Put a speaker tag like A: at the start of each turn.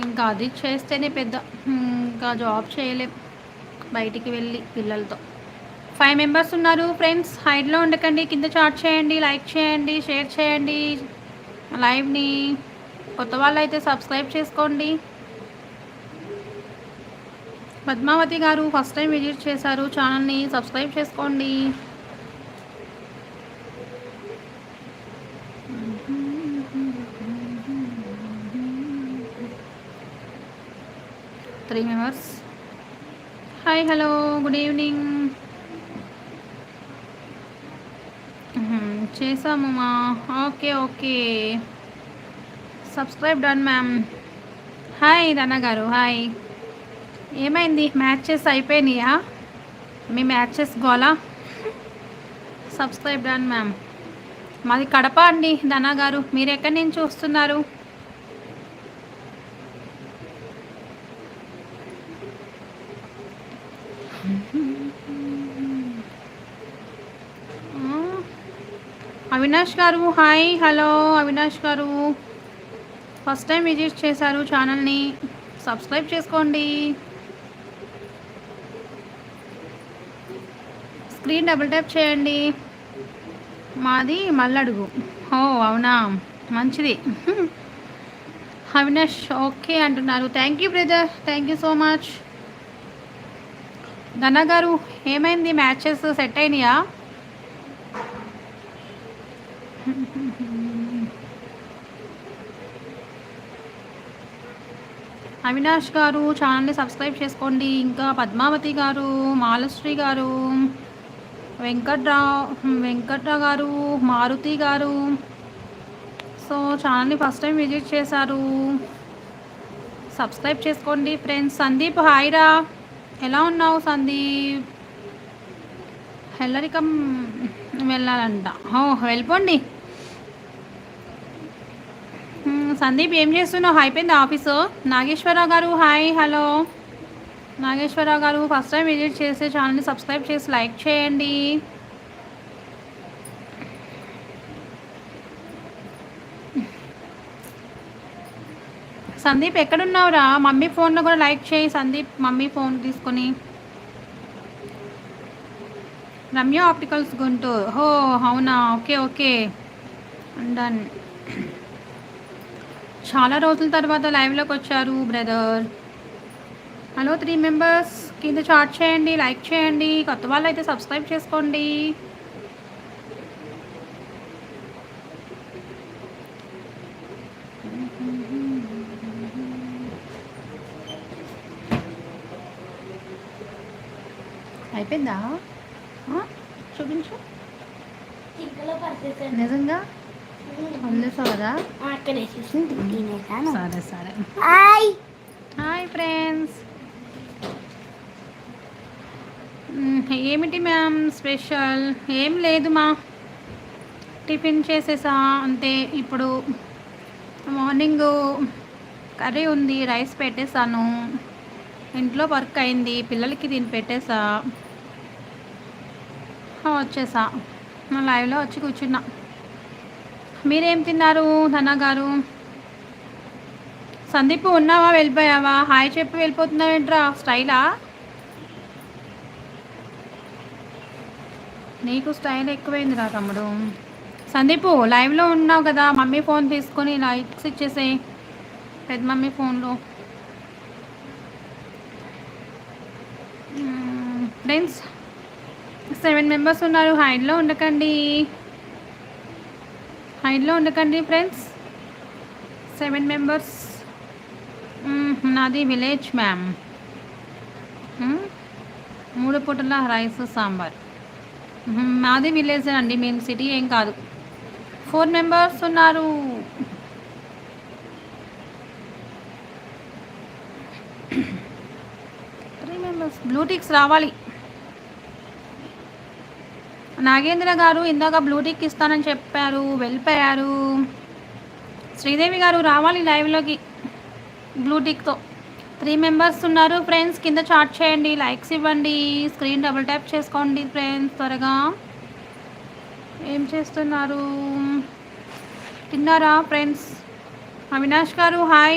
A: ఇంకా అది చేస్తేనే పెద్ద. ఇంకా జాబ్ చేయలేం బయటికి వెళ్ళి పిల్లలతో. 5 మెంబర్స్ ఉన్నారు ఫ్రెండ్స్. హైడ్లో ఉండకండి, కింద చాట్ చేయండి, లైక్ చేయండి, షేర్ చేయండి లైవ్ని. కొత్త వాళ్ళు అయితే సబ్స్క్రైబ్ చేసుకోండి. పద్మావతి గారు ఫస్ట్ టైం విజిట్ చేశారు ఛానల్ని, సబ్స్క్రైబ్ చేసుకోండి. 3 members. Hi, hello, good evening. చేసాము మా. Okay okay, subscribe done ma'am. Hi Rana గారు, హాయ్. ఏమైంది, మ్యాచెస్ అయిపోయినాయా మీ మ్యాచెస్ గోలా? Subscribe done ma'am. మాది కడప అండి ధనా గారు. మీరు ఎక్కడి నుంచి వస్తున్నారు? అవినాష్ గారు, హాయ్, హలో అవినాష్ గారు. ఫస్ట్ టైం విజిట్ చేశారు ఛానల్ని, సబ్స్క్రైబ్ చేసుకోండి. స్క్రీన్ డబుల్ ట్యాప్ చేయండి. మాది మల్లడుగు. ఓ అవునా, మంచిది. అవినాష్ ఓకే అంటున్నారు. Thank you brother, thank you so much. Dhana గారు, ఏమైంది, మ్యాచెస్ సెట్ అయినాయా? అవినాష్ గారు ఛానల్ని సబ్స్క్రైబ్ చేసుకోండి. ఇంకా పద్మావతి గారు, మాలశ్రీ గారు, వెంకట్రావు గారు, మారుతి గారు. సో ఛానల్ని ఫస్ట్ టైం విజిట్ చేశారు, సబ్స్క్రైబ్ చేసుకోండి ఫ్రెండ్స్. సందీప్, హాయ్రా, ఎలా ఉన్నావు సందీప్? హెల్లరికం వెళ్ళాలంట. వెళ్ళిపోండి. సందీప్, ఏం చేస్తున్నావు? అయిపోయింది ఆఫీసు? నాగేశ్వరరావు గారు, హాయ్, హలో నాగేశ్వరరావు గారు. ఫస్ట్ టైం విజిట్ చేస్తే ఛానల్ని సబ్స్క్రైబ్ చేసి లైక్ చేయండి. సందీప్ ఎక్కడున్నావురా? మమ్మీ ఫోన్లో కూడా లైక్ చేయి సందీప్, మమ్మీ ఫోన్ తీసుకొని. రమ్య ఆప్టికల్స్ గుంటూరు. అవునా, ఓకే ఓకే డన్. చాలా రోజుల తర్వాత లైవ్లోకి వచ్చారు బ్రదర్. హలో 3 మెంబర్స్, కింద చాట్ చేయండి, లైక్ చేయండి. కొత్త వాళ్ళు అయితే సబ్స్క్రైబ్ చేసుకోండి. అయిపోయిందా? చూపించు. నిజంగా వదిలేసావు కదా? సరే సరే. Hi friends. ఏమిటి మ్యామ్ స్పెషల్? ఏం లేదు మా, టిఫిన్ చేసేసా అంతే. ఇప్పుడు మార్నింగ్ కర్రీ ఉంది, రైస్ పెట్టేశాను. ఇంట్లో వర్క్ అయింది, పిల్లలకి దీన్ని పెట్టేసా, వచ్చేసా. లైవ్లో వచ్చి కూర్చున్నా. మీరేం తిన్నారు ధనా గారు? సందీప్, ఉన్నావా వెళ్ళిపోయావా? హాయ్ చెప్పి వెళ్ళిపోతున్నావేంట్రా, స్టైలా? నీకు స్టైల్ ఎక్కువైందిరా తమ్ముడు. సందీప్, లైవ్లో ఉన్నావు కదా, మమ్మీ ఫోన్ తీసుకొని లైక్స్ ఇచ్చేసేయి పెద్ద మమ్మీ ఫోన్లో. ఫ్రెండ్స్ 7 మెంబర్స్ ఉన్నారు. హైడ్లో ఉండకండి, హైడ్లో ఉండకండి ఫ్రెండ్స్. 7 మెంబర్స్. నాది విలేజ్ మ్యామ్. 3 పూటల రైస్ సాంబార్. మాది విలేజ్ అండి, మేము సిటీ ఏం కాదు. 4 మెంబర్స్ ఉన్నారు. బ్లూటిక్స్ రావాలి. నాగేంద్ర గారు ఇందాక బ్లూటిక్ ఇస్తానని చెప్పారు, వెళ్ళిపోయారు. శ్రీదేవి గారు రావాలి లైవ్లోకి బ్లూటిక్తో. 3 మెంబర్స్ ఉన్నారు ఫ్రెండ్స్. కింద చాట్ చేయండి, లైక్స్ ఇవ్వండి, స్క్రీన్ డబుల్ ట్యాప్ చేసుకోండి ఫ్రెండ్స్ త్వరగా. ఏం చేస్తున్నారు? తిన్నారా ఫ్రెండ్స్? అవినాష్ గారు హాయ్.